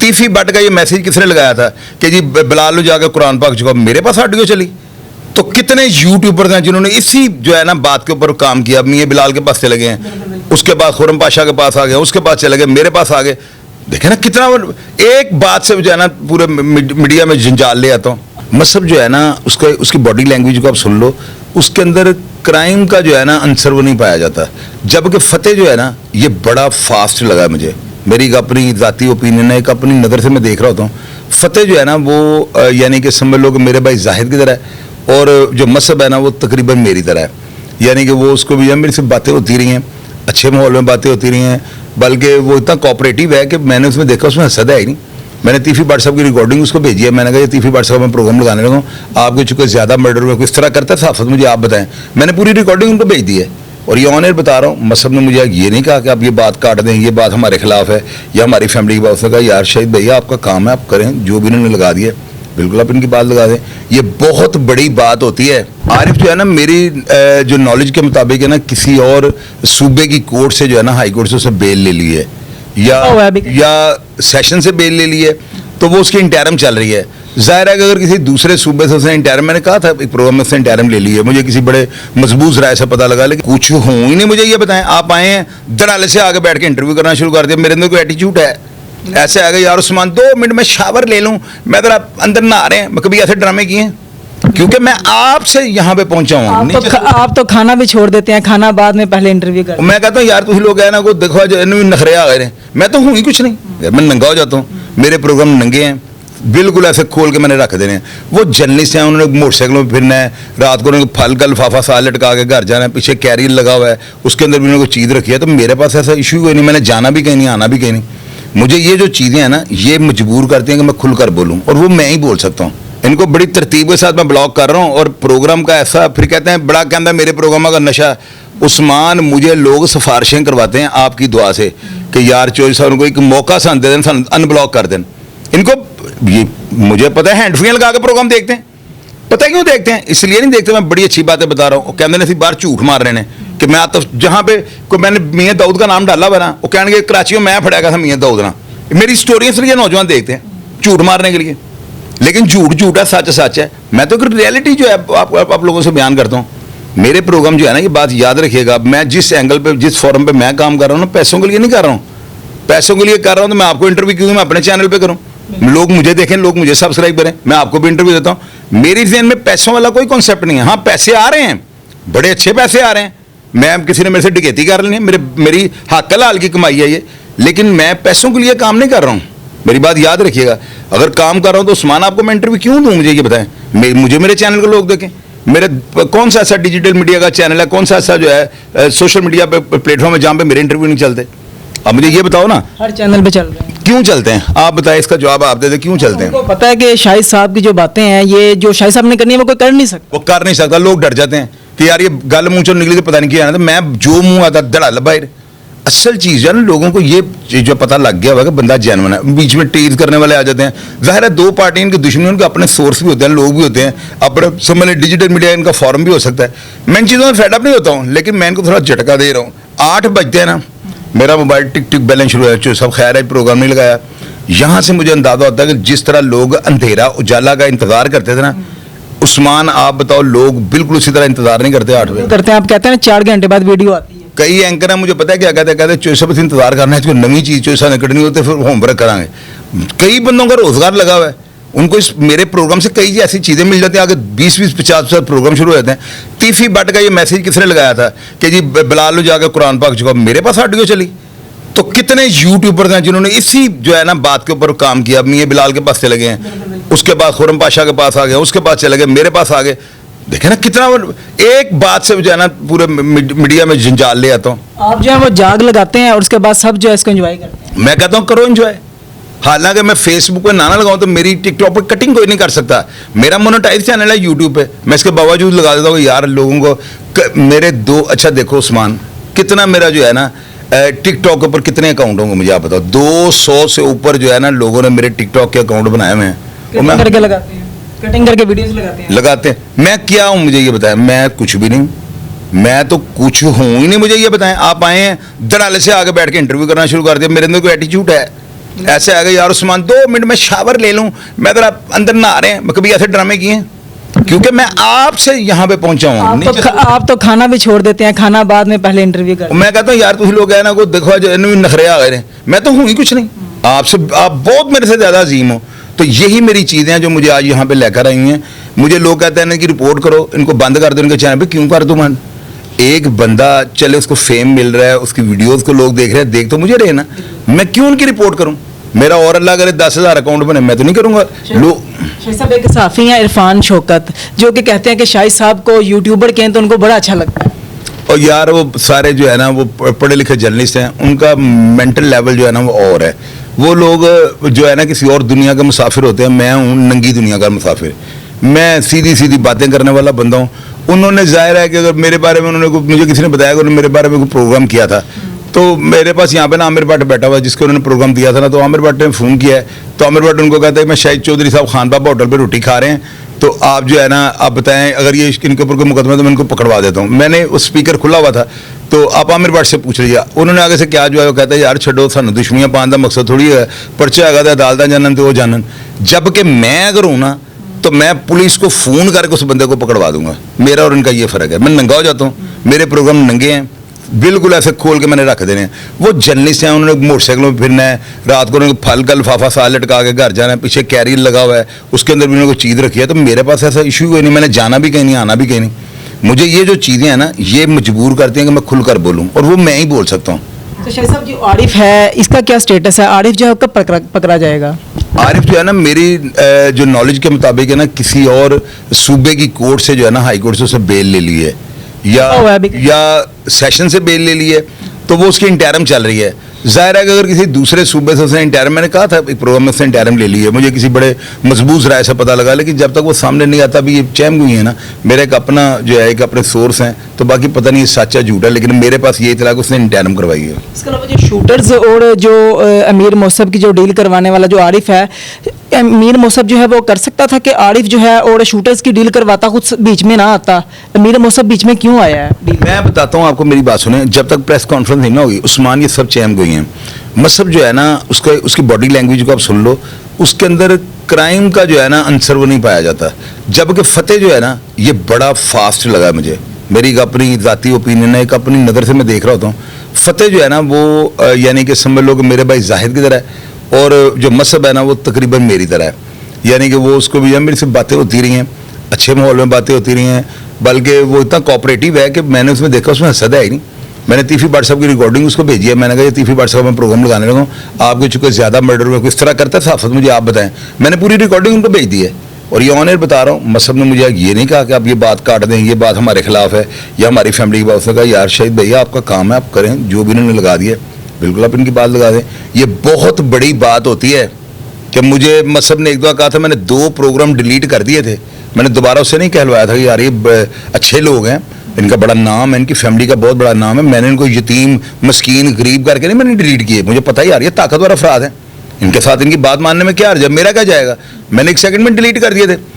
तीफी but का ये message किसने लगाया था कि जी बिलाल जाकर कुरान पाक चुका, मेरे पास ऑडियो चली। तो कितने यूट्यूबर्स हैं जिन्होंने इसी जो है ना बात के ऊपर काम किया। मियां बिलाल के पास चले गए हैं, उसके बाद खुरम पाशा के पास आ गए, उसके पास चले गए, मेरे पास आ गए। देखे ना कितना एक बात से जो है ना पूरे मीडिया में जंजाल ले आता हूँ। मसहब जो है ना उसका उसकी बॉडी लैंग्वेज को आप सुन लो, उसके अंदर क्राइम का जो है ना आंसर वो नहीं पाया जाता। जबकि फतेह जो है ना ये बड़ा फास्ट लगा मुझे, मेरी एक अपनी ज़ाती ओपिनियन है, एक अपनी नज़र से मैं देख रहा होता हूँ। फतेह जो है ना वो यानी कि समझ लो कि मेरे भाई जाहिद की तरह है, और जो मसहब है ना वो तकरीबन मेरी तरह है। यानी कि वो उसको भी मेरी से बातें होती रही हैं, अच्छे माहौल में बातें होती रही हैं, बल्कि वो इतना कोऑपरेटिव है कि मैंने उसमें देखा उसमें हसद है ही नहीं। मैंने तीफी भट्ट साहब की रिकॉर्डिंग उसको भेजी है, मैंने कहा ये तीफी भट्ट साहब मैं प्रोग्राम लगाने लगा हूँ, आपके चूँकि ज़्यादा मर्डर हुआ किस तरह करता है साफत मुझे आप बताएं। मैंने पूरी रिकॉर्डिंग उनको भेज दी है, और ये ऑन एयर बता रहा हूँ। मसहब ने मुझे ये नहीं कहा कि आप ये बात काट दें, ये बात हमारे खिलाफ है या हमारी फैमिली की बात। उसने कहा यार शहीद भैया आपका काम है, आप करें, जो भी इन्होंने लगा दिया बिल्कुल आप इनकी बात लगा दें। ये बहुत बड़ी बात होती है। आरिफ जो है ना मेरी जो नॉलेज के मुताबिक है ना किसी और सूबे की कोर्ट से जो है ना हाई कोर्ट से उसे बेल ले ली है या सेशन से बेल ले ली है, तो वो उसकी इंटरम चल रही है। जाहिर है कि अगर किसी दूसरे सूबे से उसने इंटरम, मैंने कहा था एक प्रोग्राम में उसने इंटरम ले ली है, मुझे किसी बड़े मजबूत राय से पता लगा, लेकिन कुछ हो ही नहीं। मुझे ये बताएं, आप आए हैं धड़ाले से आगे बैठ के इंटरव्यू करना शुरू कर दिया। मेरे अंदर कोई एटीट्यूड है ऐसे आ गए यार उस्मान 2 मिनट में शावर ले लूं, मैं जरा अंदर नहा रहे हैं, मैं कभी ऐसे ड्रामे किए हैं? क्योंकि मैं आपसे यहाँ पे पहुंचा हूँ। आप तो खाना भी छोड़ देते हैं, खाना बाद में पहले इंटरव्यू कर। मैं कहता हूँ यार तुम लोग है ना को देखो नखरे आ गए, मैं तो हूँ ही कुछ नहीं, मैं नंगा हो जाता हूँ। मेरे प्रोग्राम नंगे हैं बिल्कुल, ऐसे खोल के मैंने रख देने हैं। वो जर्नलिस्ट हैं, उन्होंने मोटरसाइकिलों में फिरना है, रात को उन्होंने फल का लिफाफा साल लटका के घर जाना है, पीछे कैरियर लगा हुआ है उसके अंदर भी उन्होंने कोई चीज़ रखी है। तो मेरे पास ऐसा इशू कोई नहीं, मैंने जाना भी कहीं नहीं, आना भी कहीं नहीं। मुझे ये जो चीज़ें हैं ना ये मजबूर करती हैं कि मैं खुलकर बोलूं, और वो मैं ही बोल सकता हूँ। इनको बड़ी तरतीब के साथ मैं ब्लॉक कर रहा हूँ, और प्रोग्राम का ऐसा फिर कहते हैं बड़ा कहता है मेरे प्रोग्राम का नशा। उस्मान मुझे लोग सिफारिशें करवाते हैं आपकी दुआ से कि यार चोरी साहब उनको एक मौका सन दे दें, अनब्लॉक कर दें इनको। ये मुझे पता है हैंड फ्री लगा के प्रोग्राम देखते हैं, पता है क्यों देखते हैं? इसलिए नहीं देखते, मैं बड़ी अच्छी बातें बता रहा हूँ। कहते हैं बाहर झूठ मार रहे हैं कि मैं तो जहाँ पे कोई मैंने मियाँ दाऊद का नाम डाला हुआ ना, वो कहेंगे कराची में मैं फड़ेगा था मियाँ दाऊद ना। मेरी स्टोरियाँ इसलिए नौजवान देखते हैं झूठ मारने के लिए, लेकिन झूठ झूठ है, सच सच है। मैं तो एक रियलिटी जो है आप लोगों से बयान करता हूँ। मेरे प्रोग्राम जो है ना ये बात याद रखिएगा, मैं जिस एंगल पे जिस फॉरम पे मैं काम कर रहा हूँ ना, पैसों के लिए नहीं कर रहा हूँ। पैसों के लिए कर रहा हूँ तो मैं आपको इंटरव्यू क्यों मैं अपने चैनल पे करूँ, लोग मुझे देखें, लोग मुझे सब्सक्राइब करें, मैं आपको भी इंटरव्यू देता हूँ। मेरी ज़हन में पैसों वाला कोई कॉन्सेप्ट नहीं है। हाँ पैसे आ रहे हैं, बड़े अच्छे पैसे आ रहे हैं, मैं किसी ने मेरे से डकैती कर ली है, मेरी हक हलाल की कमाई है ये, लेकिन मैं पैसों के लिए काम नहीं कर रहा हूँ। मेरी बात याद रखिएगा, अगर काम कर रहा हूँ तो उस्मान आपको मैं इंटरव्यू क्यों दूँ, मुझे ये बताएं। मुझे मेरे चैनल को लोग देखें, मेरे कौन सा ऐसा डिजिटल मीडिया का चैनल है, कौन सा ऐसा जो है सोशल मीडिया पे प्लेटफॉर्म है जहाँ पे मेरे इंटरव्यू नहीं चलते? अब मुझे ये बताओ ना, हर चैनल पे चल रहे हैं, क्यों चलते हैं? आप बताएं, इसका जवाब आप दे दें, क्यों चलते हैं? पता है कि शाहिद साहब की जो बातें हैं, ये जो शाहिद साहब ने करनी है वो कोई कर नहीं सकता। वो कर नहीं सकता, लोग डर जाते हैं कि यार ये गल मुंह चो निकली तो पता नहीं क्या। तो मैं जो मुंह आता धड़ा बाहर, असल चीज़ है ना, लोगों को ये चीज़ जो पता लग गया होगा कि बंदा जेन्युइन है। बीच में टीज करने वाले आ जाते हैं, जाहिर है दो पार्टी इनके दुश्मन, उनके अपने सोर्स भी होते हैं, लोग भी होते हैं, अपने समझ लें डिजिटल मीडिया इनका फॉर्म भी हो सकता है। मैं इन चीज़ों में फेडअप नहीं होता हूँ, लेकिन मैं इनको थोड़ा झटका दे रहा हूँ। 8 बजते हैं ना, मेरा मोबाइल टिक टिक बैलेंस शुरू है, सब खैर है प्रोग्राम नहीं लगाया। यहाँ से मुझे अंदाजा होता है कि जिस तरह लोग अंधेरा उजाला का इंतजार करते थे ना, उस्मान आप बताओ लोग बिल्कुल उसी तरह इंतजार नहीं करते। 8 बजे करते हैं, आप कहते हैं 4 घंटे बाद वीडियो आती है। कई एंकर है, मुझे पता है क्या कहते चोइसा बस इंतजार करना है, कोई नवी चीज़ चोइसा निकटनी होती फिर होमवर्क कराएंगे। कई बंदों का रोजगार लगा हुआ है, उनको इस मेरे प्रोग्राम से कई ऐसी चीज़ें मिल जाती हैं, आगे 20-50 प्रोग्राम शुरू हो जाते हैं। तीफी बट का ये मैसेज किसने लगाया था कि जी बिलाल जाकर कुरान पाक चुका, मेरे पास ऑडियो चली। तो कितने यूट्यूबर्स हैं जिन्होंने इसी जो है ना बात के ऊपर काम किया। मियां बिलाल के पास चले गए हैं, उसके बाद खुरम पाशा के पास आ गए, उसके पास चले गए, मेरे पास आ गए। देखे ना कितना एक बात से जो है ना पूरे मीडिया में जंजाल ले आता हूँ। आप जो है वो जाग लगाते हैं और उसके बाद सब जो है इसको एंजॉय करते हैं। मैं कहता हूँ करो एंजॉय। हालांकि मैं फेसबुक पे ना लगाऊं तो मेरी टिकटॉक पर कटिंग कोई नहीं कर सकता। मेरा मोनेटाइज चैनल है यूट्यूब पे, मैं इसके बावजूद लगा देता हूँ यार लोगों को मेरे दो। अच्छा देखो उस्मान, कितना मेरा जो है ना टिकटॉक के ऊपर कितने अकाउंट होंगे मुझे आप बताओ। 200 से ऊपर जो है ना लोगों ने मेरे टिकटॉक के अकाउंट बनाए हुए हैं, करके लगाते हैं, कटिंग करके वीडियोस लगाते हैं। मैं क्या हूँ मुझे ये बताएं? मैं कुछ भी नहीं, मैं तो कुछ हूँ ही नहीं। मुझे ये बताएं, आप आए हैं धड़ाले से आगे बैठ के इंटरव्यू करना शुरू कर दिया, मेरे अंदर कोई एटीट्यूड है? ऐसे आएगा यार उस्मान 2 मिनट में शावर ले लूं, मैं जरा अंदर नहा रहे हैं, मैं कभी ऐसे ड्रामे किए हैं? क्योंकि मैं आपसे यहाँ पे पहुंचा हूँ। आप तो खाना भी छोड़ देते हैं, खाना बाद में पहले इंटरव्यू कर। मैं कहता हूँ यार तुम लोग है ना को देखो नखरे आ गए, मैं तो हूँ ही कुछ नहीं, आपसे आप बहुत मेरे से ज़्यादा अजीम हो। तो यही मेरी चीज़ें हैं जो मुझे आज यहाँ पे लेकर आई हैं। मुझे लोग कहते हैं ना कि रिपोर्ट करो, इनको बंद कर दो इनके चैनल पे। क्यों कर दूँ मैं? एक बंदा चले उसको फेम मिल रहा है, उसकी वीडियोस को लोग देख रहे हैं, देख तो मुझे रहे ना, मैं क्यों उनकी रिपोर्ट करूँ? मेरा और अल्लाह करे 10,000 अकाउंट बने, मैं तो नहीं करूँगा। लोग शाहिद साहब एक साफ़ी हैं इरफान शौकत, जो कि कहते हैं कि शाहिद साहब को यूट्यूबर कहें तो उनको बड़ा अच्छा लगता है। और यार वो सारे जो है ना वो पढ़े लिखे जर्नलिस्ट हैं, उनका मेंटल लेवल जो है ना वो और है। वो लोग जो है ना किसी और दुनिया के मुसाफिर होते हैं, मैं हूँ नंगी दुनिया का मुसाफिर। मैं सीधी सीधी बातें करने वाला बंदा हूँ। उन्होंने जाहिर है कि अगर मेरे बारे में मुझे किसी ने बताया कि उन्होंने मेरे बारे में कोई प्रोग्राम किया था, तो मेरे पास यहाँ पे ना आमिर भट्ट बैठा हुआ है जिसको उन्होंने प्रोग्राम दिया था ना, तो आमिर भट्ट ने फ़ोन किया है, तो आमिर भट्ट उनको कहता है मैं शाहिद चौधरी साहब खान बाबा होटल पे रोटी खा रहे हैं, तो आप जो है ना आप बताएं अगर ये इनके ऊपर कोई मुकदमा है तो मैं इनको पकड़वा देता हूँ। मैंने उस स्पीकर खुला हुआ था, तो आप आमिर भट्ट से पूछ लीजिए। उन्होंने आगे से क्या जो है वो कहता है यार छो सानू दुश्मनियां पाने का मकसद थोड़ी है, पर्चा है अदालत जानन तो वो जानन। जबकि मैं अगर हूँ ना तो मैं पुलिस को फ़ोन करके उस बंदे को पकड़वा दूंगा। मेरा और इनका ये फ़र्क है, मैं नंगा हो जाता हूँ, मेरे प्रोग्राम नंगे हैं, बिल्कुल ऐसे खोल के मैंने रख देने हैं। वो जर्नलिस्ट हैं, उन्होंने मोटरसाइकिलों में फिरना है, रात को उन्होंने फल का लिफाफा साल लटका के घर जाना है, पीछे कैरियर लगा हुआ है, उसके अंदर भी उन्होंने कोई चीज़ रखी है। तो मेरे पास ऐसा इशू कोई नहीं, मैंने जाना भी कहीं नहीं, आना भी कहीं नहीं। मुझे ये जो चीज़ें हैं ना ये मजबूर करती हैं कि मैं खुलकर बोलूँ, और वो मैं ही बोल सकता हूँ। तो शाहिद साहब जो आरिफ है इसका क्या स्टेटस है? आरिफ जो है कब पकड़ा जाएगा? आरिफ जो है ना मेरी जो नॉलेज के मुताबिक है ना किसी और सूबे की कोर्ट से जो है ना हाई कोर्ट से उसे बेल ले ली है, या सेशन से बेल ले ली है, तो वो उसकी इंटरम चल रही है। जाहिर है कि अगर किसी दूसरे सूबे से उसने इंटरम, मैंने कहा था एक प्रोग्राम में उसने इंटरम ले ली है, मुझे किसी बड़े मजबूत राय से पता लगा, लेकिन जब तक वो सामने नहीं आता भी ये चैम हुई है ना, मेरा एक अपना जो है एक अपने सोर्स हैं, तो बाकी पता नहीं सच है झूठ है, लेकिन मेरे पास ये इतला कि उसने इंटरम करवाई है। इसके अलावा जो शूटर्स और जो अमीर मौसब की जो डील करवाने वाला जो आरिफ है, अमीर मौसब जो है वो कर सकता था कि आरिफ जो है और शूटर्स की डील करवाता, कुछ बीच में ना आता, अमीर मौसब बीच में क्यों आया है डील? मैं बताता हूँ आपको, मेरी बात सुने। जब तक प्रेस कॉन्फ्रेंस नहीं ना होगी उस्मान ये सब चैम गई हैं। मसब जो है ना उसकी बॉडी लैंग्वेज को आप सुन लो, उसके अंदर क्राइम का जो है ना आंसर वो नहीं पाया जाता। जबकि फतेह जो है ना ये बड़ा फास्ट लगा मुझे, मेरी एक अपनी ज़ाती ओपिनियन है, एक अपनी नज़र से मैं देख रहा होता हूँ। फतेह जो है ना वो यानी कि समझ लो कि मेरे भाई जाहिद की तरह है, और जो मसब है ना वो तकरीबन मेरी तरह है, यानी कि वो उसको भी मेरी से बातें होती रही हैं, अच्छे माहौल में बातें होती रही हैं, बल्कि वो इतना कोऑपरेटिव है कि मैंने उसमें देखा उसमें हसद है ही नहीं। मैंने तीफी भट्ट साहब की रिकॉर्डिंग उसको भेजी है, मैंने कहा ये तीफी भट्ट साहब मैं प्रोग्राम लगाने लगा हूँ, आपके चूँकि ज़्यादा मर्डर में किस तरह करता है साफत मुझे आप बताएं। मैंने पूरी रिकॉर्डिंग उनको भेज दी है, और ये ऑन एयर बता रहा हूँ। मसब ने मुझे ये नहीं कहा कि आप ये बात काट दें, ये बात हमारे खिलाफ है या हमारी फैमिली की बात। उसने कहा यार शाहिद भैया आपका काम है, आप करें, जो भी इन्होंने लगा दिया बिल्कुल आप इनकी बात लगा दें। ये बहुत बड़ी बात होती है कि मुझे मसब ने एक दो कहा था, मैंने 2 प्रोग्राम डिलीट कर दिए थे, मैंने दोबारा उससे नहीं कहलवाया था कि यार ये अच्छे लोग हैं, इनका बड़ा नाम है, इनकी फैमिली का बहुत बड़ा नाम है, मैंने इनको यतीम मस्कीन गरीब करके नहीं मैंने डिलीट किए। मुझे पता ही यार ये ताकतवर अफराद हैं, इनके साथ इनकी बात मानने में क्या हर्ज है, मेरा क्या जाएगा। मैंने 1 सेकंड में डिलीट कर दिए थे।